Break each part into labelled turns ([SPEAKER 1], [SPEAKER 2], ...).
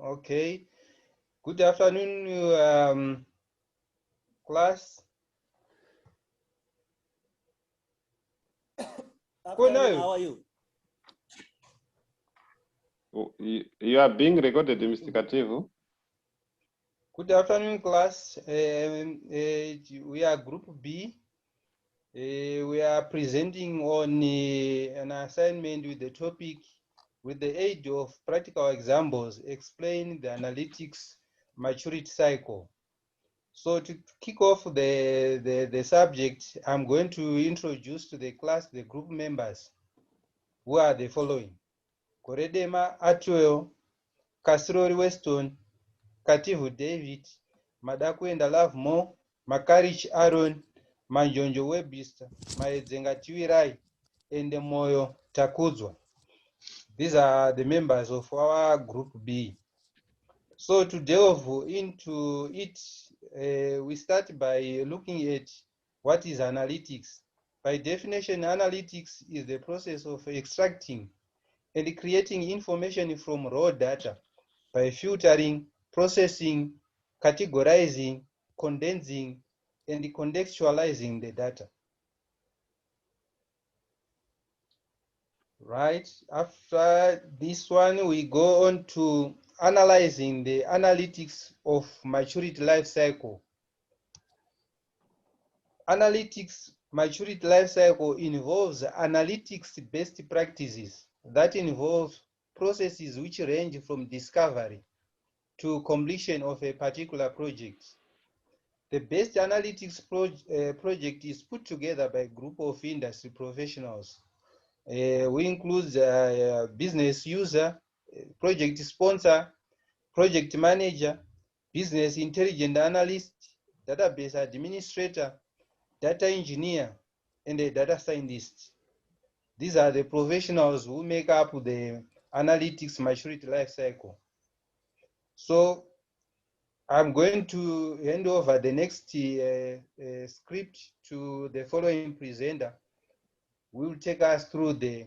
[SPEAKER 1] Okay. Good afternoon, class.
[SPEAKER 2] Afternoon, how are you?
[SPEAKER 3] You are being recorded, Mr. Kativu.
[SPEAKER 1] Good afternoon, class. We are Group B. We are presenting on an assignment with the topic, with the aid of practical examples, explain the analytics maturity cycle. So to kick off the subject, I'm going to introduce to the class the group members, who are the following: Koredema Atuel, Kasirori Weston, Kativu David, Madakwenda Love Mo, Makarich Aaron, Manjonjo Webster, Maedzenga Tiwirai, and Moyo Takudzwa. These are the members of our group B. So to delve into it, we start by looking at what is analytics. By definition, analytics is the process of extracting and creating information from raw data by filtering, processing, categorizing, condensing, and contextualizing the data. Right, after this one, we go on to analyzing the analytics of maturity life cycle. Analytics maturity life cycle involves analytics-based practices that involve processes which range from discovery to completion of a particular project. The best analytics project is put together by a group of industry professionals. We include business user, project sponsor, project manager, business intelligence analyst, database administrator, data engineer, and a data scientist. These are the professionals who make up the analytics maturity life cycle. So I'm going to hand over the next script to the following presenter. We will take us through the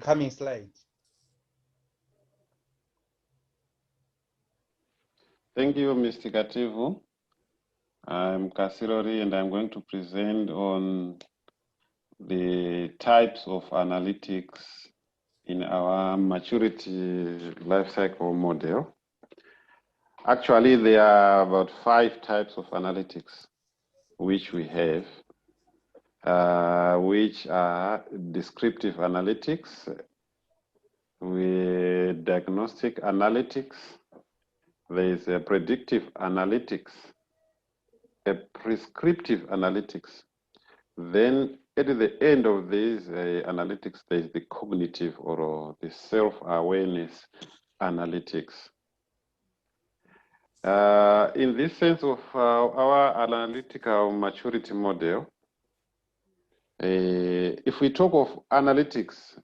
[SPEAKER 1] coming slides.
[SPEAKER 3] Thank you, Mr. Kativu. I'm Kasirori, and I'm going to present on the types of analytics in our maturity lifecycle model. Actually, there are about 5 types of analytics which we have, which are descriptive analytics, with diagnostic analytics, there is a predictive analytics, a prescriptive analytics. Then at the end of these analytics, there is the cognitive or the self-awareness analytics. In this sense of our analytical maturity model, if we talk of analytics,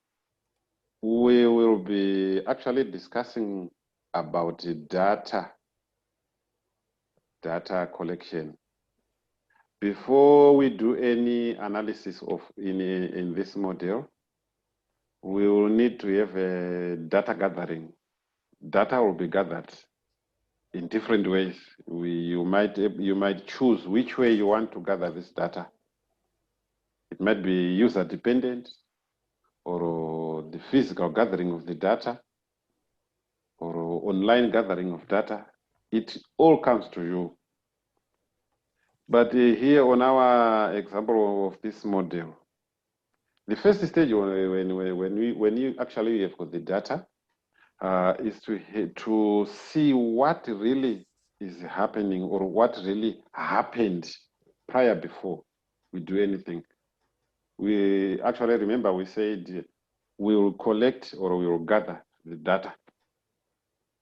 [SPEAKER 3] we will be actually discussing about data collection. Before we do any analysis of in this model, we will need to have a data gathering. Data will be gathered in different ways. You might choose which way you want to gather this data. It might be user dependent, or the physical gathering of the data, or online gathering of data. It all comes to you. But here on our example of this model, the first stage when you actually have got the data is to see what really is happening, or what really happened prior before we do anything. We actually, remember, we said we will collect or we will gather the data.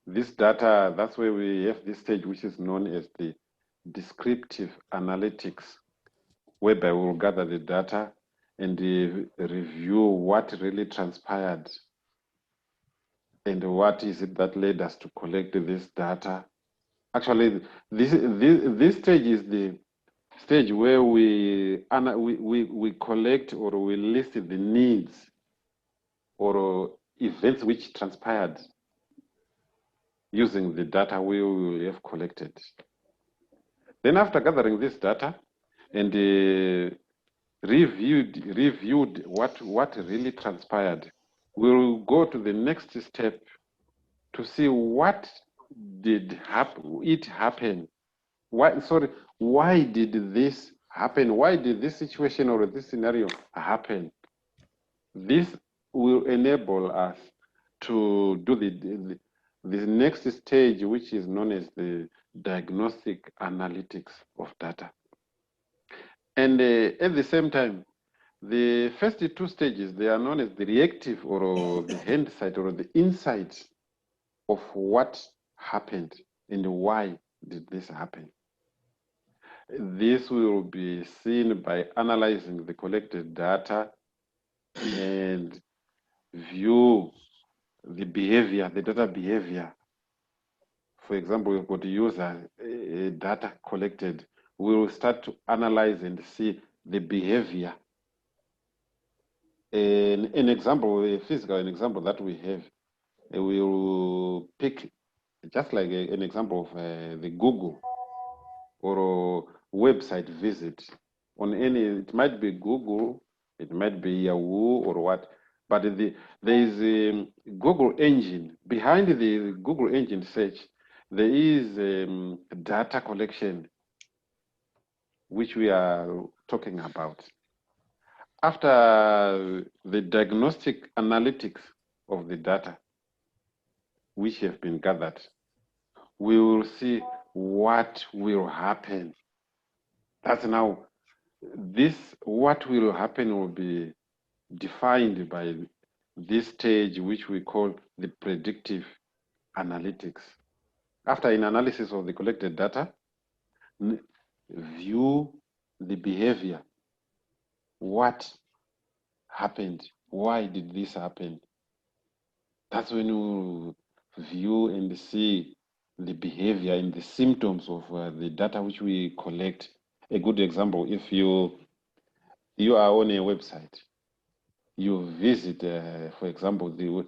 [SPEAKER 3] This data, that's where we have this stage which is known as the descriptive analytics, whereby we will gather the data and review what really transpired and what is it that led us to collect this data. Actually, this stage is the stage where we collect or we list the needs or events which transpired using the data we will have collected. Then after gathering this data and reviewed what really transpired, we'll go to the next step to see what did happen. Why did this happen? Why did this situation or this scenario happen? This will enable us to do the next stage, which is known as the diagnostic analytics of data. And at the same time, the first two stages, they are known as the reactive or the hindsight or the insight of what happened and why did this happen. This will be seen by analyzing the collected data and view the behavior, the data behavior. For example, we've got user data collected. We will start to analyze and see the behavior. An example, a physical example that we have, we will pick just like an example of the Google or a website visit on any, it might be Google, it might be Yahoo or what, but there is a Google engine. Behind the Google engine search, there is data collection, which we are talking about. After the diagnostic analytics of the data, which have been gathered, we will see what will happen. That's now, what will happen will be defined by this stage, which we call the predictive analytics. After an analysis of the collected data, view the behavior. What happened? Why did this happen? That's when you view and see the behavior and the symptoms of the data which we collect. A good example, if you are on a website, you visit, for example, the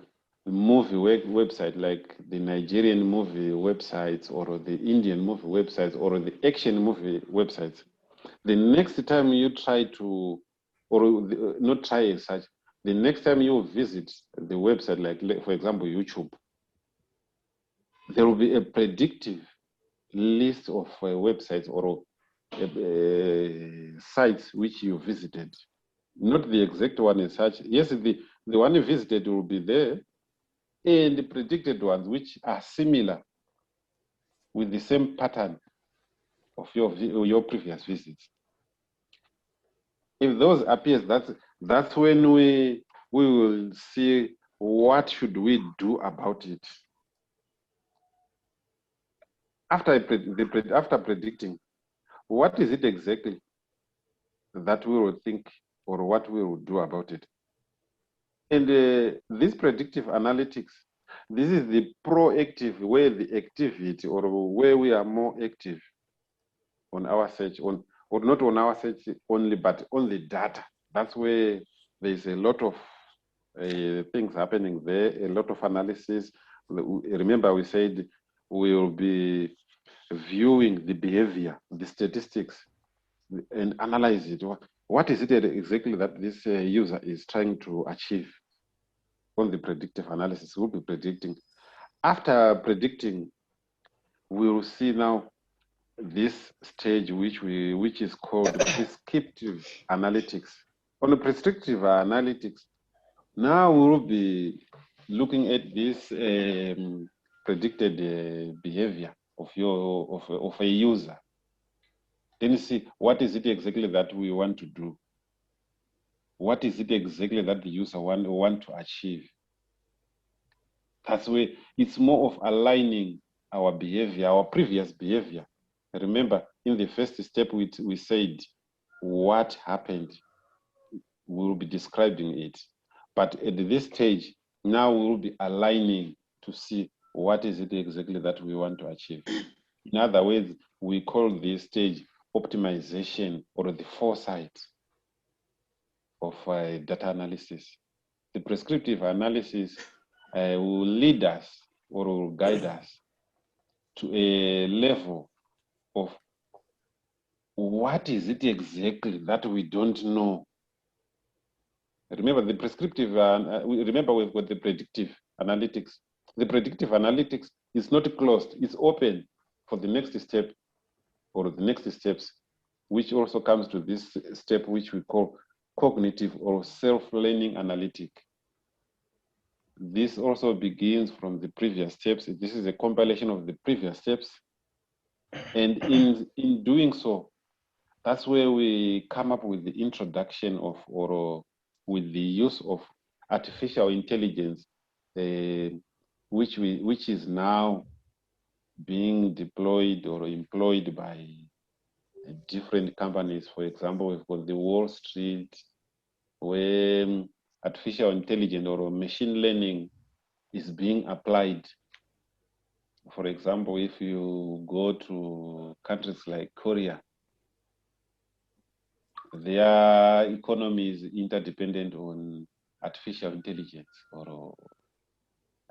[SPEAKER 3] movie website, like the Nigerian movie websites or the Indian movie websites or the action movie websites. The next time you try to, or not try as such, the next time you visit the website, like for example, YouTube, there will be a predictive list of websites or sites which you visited. Not the exact one as such. Yes, the one you visited will be there, and the predicted ones which are similar with the same pattern of your previous visits. If those appears, that's when we will see what should we do about it. After predicting, what is it exactly that we will think or what we will do about it? And this predictive analytics, this is the proactive, where the activity or where we are more active on our search, or not on our search only, but on the data. That's where there's a lot of things happening there, a lot of analysis. Remember, we said we will be viewing the behavior, the statistics, and analyze it. What is it exactly that this user is trying to achieve? On the predictive analysis, we'll be predicting. After predicting, we will see now this stage which is called prescriptive analytics. On the prescriptive analytics, now we will be looking at this predicted behavior of a user. Then you see what is it exactly that we want to do. What is it exactly that the user want to achieve? That's where it's more of aligning our behavior, our previous behavior. Remember, in the first step, we said what happened. We will be describing it. But at this stage, now we will be aligning to see what is it exactly that we want to achieve. In other words, we call this stage optimization or the foresight of data analysis. The prescriptive analysis will lead us or will guide us to a level of what is it exactly that we don't know. Remember the prescriptive, remember we've got the predictive analytics. The predictive analytics is not closed, it's open for the next step or the next steps, which also comes to this step which we call cognitive or self-learning analytic. This also begins from the previous steps. This is a compilation of the previous steps. And in doing so, that's where we come up with the introduction of, or with the use of artificial intelligence, which is now being deployed or employed by different companies. For example, we've got the Wall Street, where artificial intelligence or machine learning is being applied. For example, if you go to countries like Korea, their economy is interdependent on artificial intelligence, or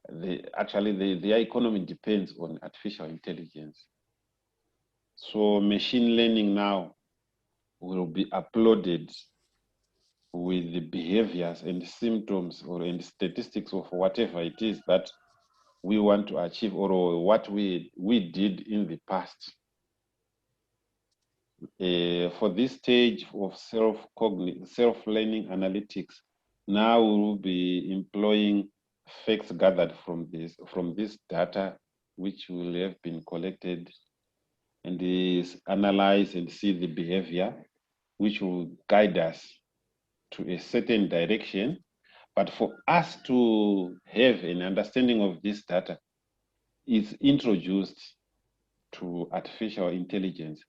[SPEAKER 3] their economy depends on artificial intelligence. So machine learning now will be uploaded with the behaviors and symptoms and statistics of whatever it is that we want to achieve, or what we did in the past. For this stage of self-learning analytics, now we will be employing facts gathered from this data, which will have been collected, and is analyze and see the behavior, which will guide us to a certain direction. But for us to have an understanding of this data, it's introduced to artificial intelligence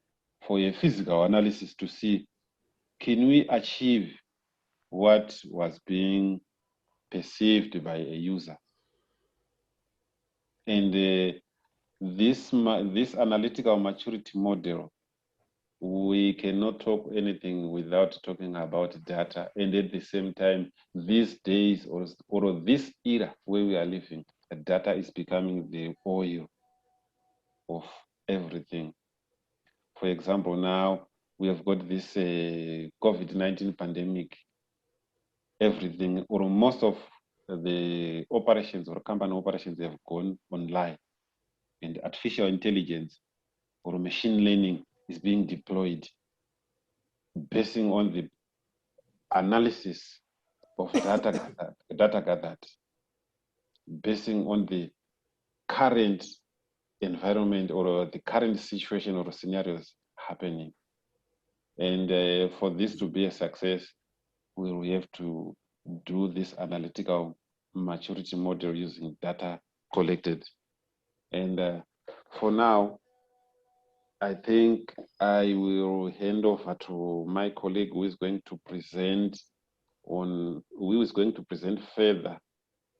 [SPEAKER 3] for a physical analysis to see, can we achieve what was being perceived by a user? And this analytical maturity model, we cannot talk anything without talking about data. And at the same time, these days or this era where we are living, data is becoming the oil of everything. For example, now we have got this COVID-19 pandemic. Everything, or most of the operations or company operations have gone online, and artificial intelligence or machine learning is being deployed basing on the analysis of data gathered, basing on the current environment or the current situation or scenarios happening. And for this to be a success, we have to do this analytical maturity model using data collected. And for now, I think I will hand over to my colleague who is going to present further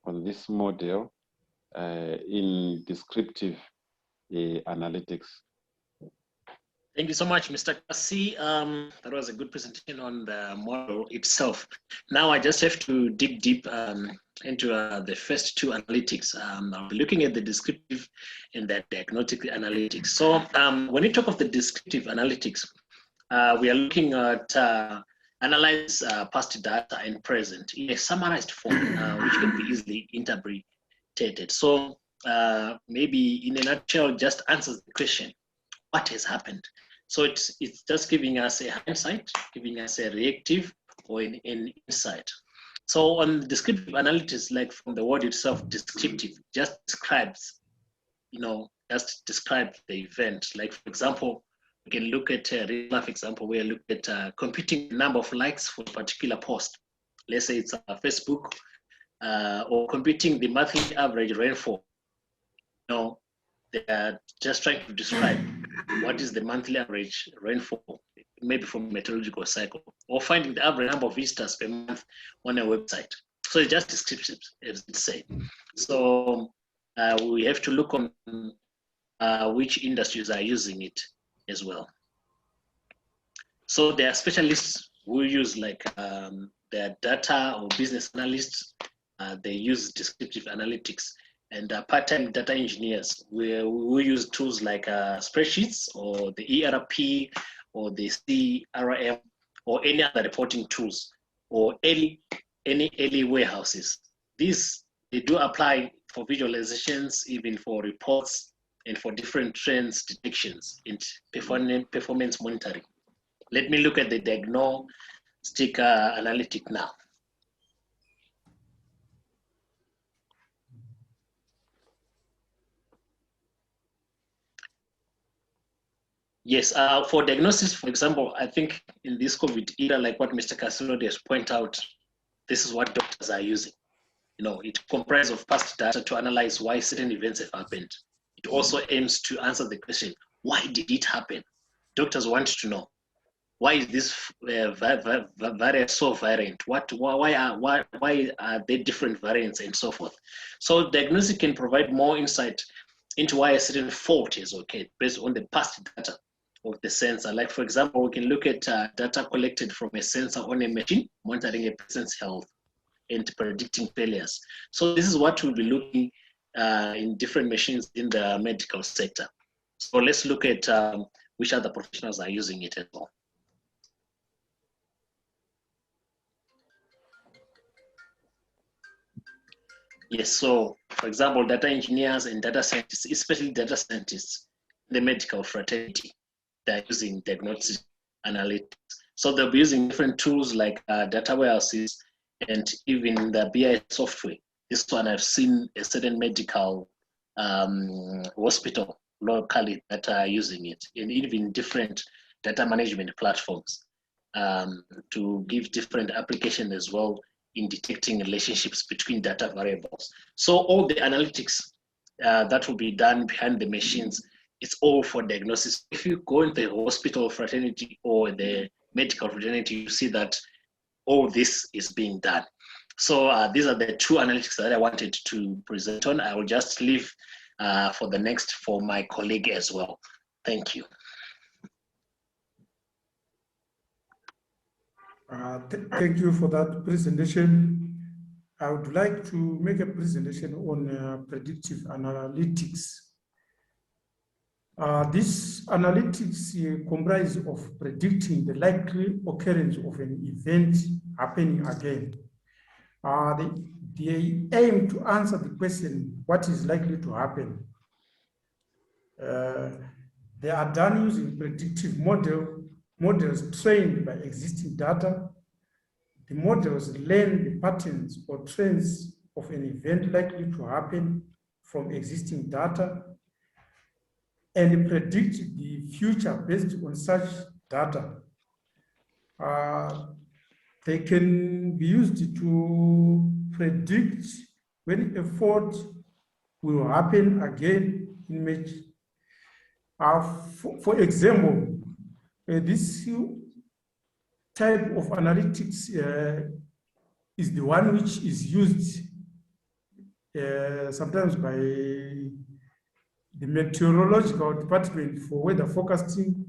[SPEAKER 3] on this model in descriptive analytics.
[SPEAKER 2] Thank you so much, Mr. Kasi. That was a good presentation on the model itself. Now I just have to dig deep into the first two analytics. I'll be looking at the descriptive and the diagnostic analytics. So when you talk of the descriptive analytics, we are looking at analyze past data and present in a summarized form, which can be easily interpreted. So maybe in a nutshell, just answers the question, what has happened? So it's just giving us a hindsight, giving us a reactive or an insight. So on descriptive analytics, like from the word itself, descriptive, just describes, just describe the event. Like for example, we can look at a real life example where you look at computing the number of likes for a particular post. Let's say it's Facebook, or computing the monthly average rainfall. They are just trying to describe what is the monthly average rainfall, maybe from a meteorological cycle, or finding the average number of visitors per month on a website. So it's just descriptive, as it say. So we have to look on which industries are using it as well. So there are specialists who use like their data or business analysts, they use descriptive analytics and part-time data engineers. We use tools like spreadsheets or the ERP or the CRM or any other reporting tools or any early warehouses. These, they do apply for visualizations, even for reports and for different trends detections and performance monitoring. Let me look at the diagnostic analytic now. Yes, for diagnosis, for example, I think in this COVID era, like what Mr. Castillo has pointed out, this is what doctors are using. You know, it comprises of past data to analyze why certain events have happened. It also aims to answer the question, why did it happen? Doctors want to know, why is this variant so variant? Why are there different variants and so forth? So diagnosis can provide more insight into why a certain fault is occurred based on the past data of the sensor. Like for example, we can look at data collected from a sensor on a machine, monitoring a person's health and predicting failures. So this is what we'll be looking in different machines in the medical sector. So let's look at which other professionals are using it as well. Yes, so for example, data engineers and data scientists, especially data scientists, the medical fraternity, they're using diagnostic analytics. So they'll be using different tools like data warehouses and even the BI software. This one I've seen a certain medical hospital locally that are using it, and even different data management platforms to give different applications as well in detecting relationships between data variables. So all the analytics that will be done behind the machines, it's all for diagnosis. If you go in the hospital fraternity or the medical fraternity, you see that all this is being done. So these are the two analytics that I wanted to present on. I will just leave for the next for my colleague as well. Thank you.
[SPEAKER 4] Thank you for that presentation. I would like to make a presentation on predictive analytics. This analytics comprises of predicting the likely occurrence of an event happening again. They aim to answer the question, what is likely to happen? They are done using predictive models trained by existing data. The models learn the patterns or trends of an event likely to happen from existing data and predict the future based on such data. They can be used to predict when a fault will happen again in match. For example, this type of analytics is the one which is used sometimes by the meteorological department for weather forecasting.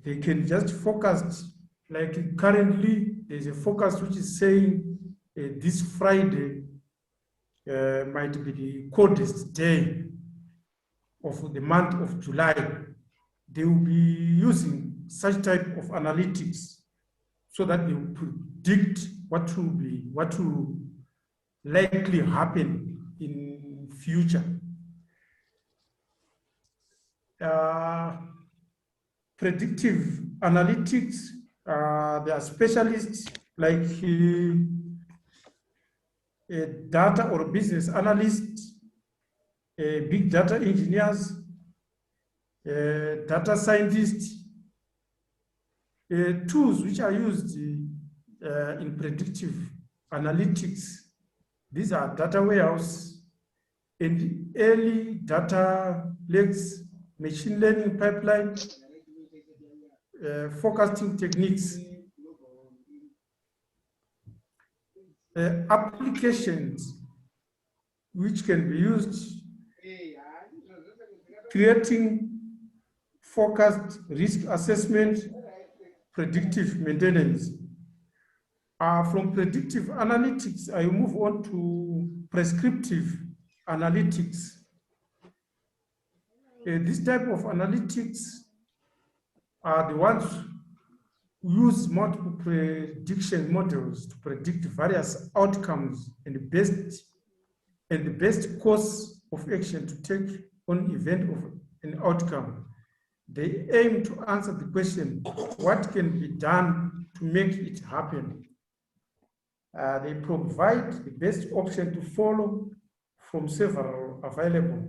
[SPEAKER 4] They can just forecast, like currently there's a forecast which is saying this Friday might be the coldest day of the month of July. They will be using such type of analytics so that they will predict what will likely happen in future. Predictive analytics, there are specialists like data or business analysts, big data engineers, data scientists, tools which are used in predictive analytics. These are data warehouse and early data lakes, machine learning pipeline, forecasting techniques. Applications which can be used, creating forecast risk assessment, predictive maintenance. From predictive analytics, I move on to prescriptive analytics. This type of analytics are the ones who use multiple prediction models to predict various outcomes and the best course of action to take on event of an outcome. They aim to answer the question, what can be done to make it happen? They provide the best option to follow from several available.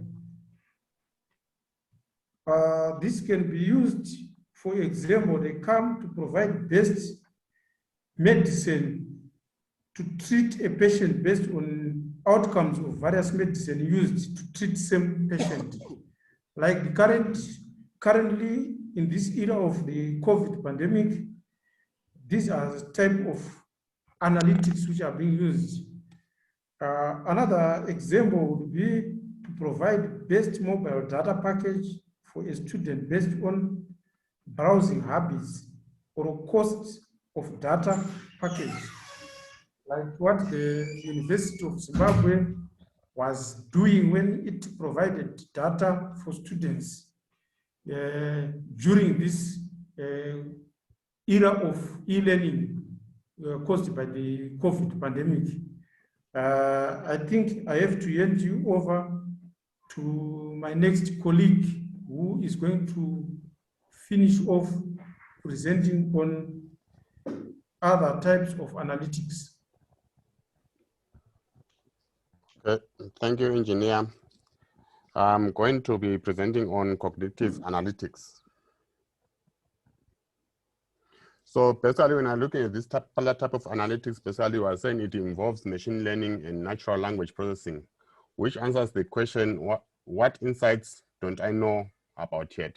[SPEAKER 4] This can be used, for example, they come to provide best medicine to treat a patient based on outcomes of various medicine used to treat same patient. Like the currently in this era of the COVID pandemic, these are the type of analytics which are being used. Another example would be to provide best mobile data package for a student based on browsing habits or cost of data package, like what the University of Zimbabwe was doing when it provided data for students during this era of e-learning caused by the COVID pandemic. I think I have to hand you over to my next colleague who is going to finish off presenting on other types of analytics.
[SPEAKER 5] Okay. Thank you, Engineer. I'm going to be presenting on cognitive analytics. So basically, when I'm looking at this particular type of analytics, basically we're saying it involves machine learning and natural language processing, which answers the question, what insights don't I know about yet?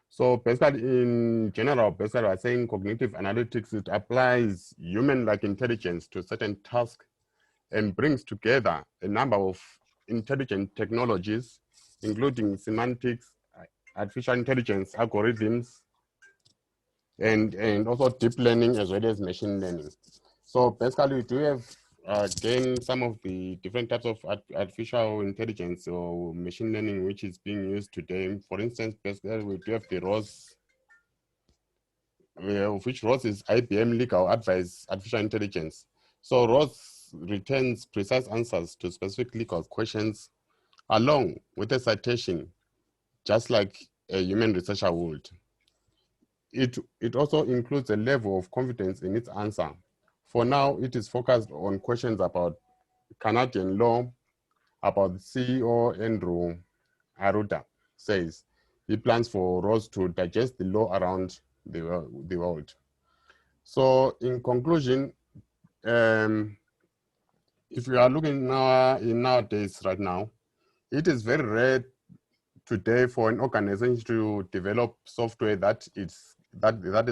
[SPEAKER 5] So basically, in general, basically we're saying cognitive analytics, it applies human-like intelligence to certain tasks and brings together a number of intelligent technologies, including semantics, artificial intelligence, algorithms, and also deep learning as well as machine learning. So basically we do have again some of the different types of artificial intelligence or machine learning which is being used today. For instance, basically we do have the ROS, which ROS is IBM Legal Advice Artificial Intelligence. So ROS returns precise answers to specific legal questions along with a citation, just like a human researcher would. It also includes a level of confidence in its answer. For now, it is focused on questions about Canadian law, about CEO Andrew Arruda says he plans for ROS to digest the law around the world. So in conclusion, if we are looking now in nowadays right now, it is very rare today for an organization to develop software that is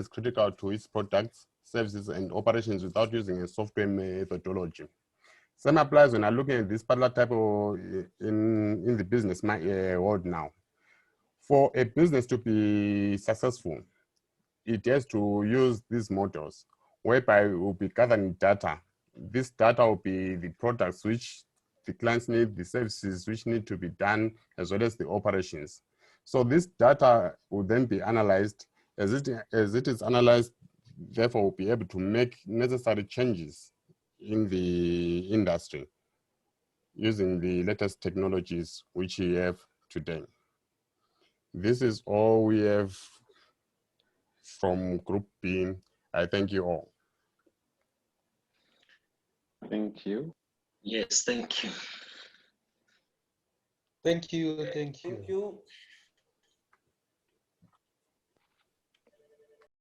[SPEAKER 5] critical to its products, services, and operations without using a software methodology. Same applies when I'm looking at this particular type of in the business world now. For a business to be successful, it has to use these models, whereby we will be gathering data. This data will be the products which the clients need, the services which need to be done, as well as the operations. So this data will then be analyzed. As it is analyzed, therefore we'll be able to make necessary changes in the industry using the latest technologies which we have today. This is all we have from Group B. I thank you all.
[SPEAKER 3] Thank you.
[SPEAKER 2] Yes, thank you.
[SPEAKER 1] Thank you. Thank you.
[SPEAKER 6] Thank you.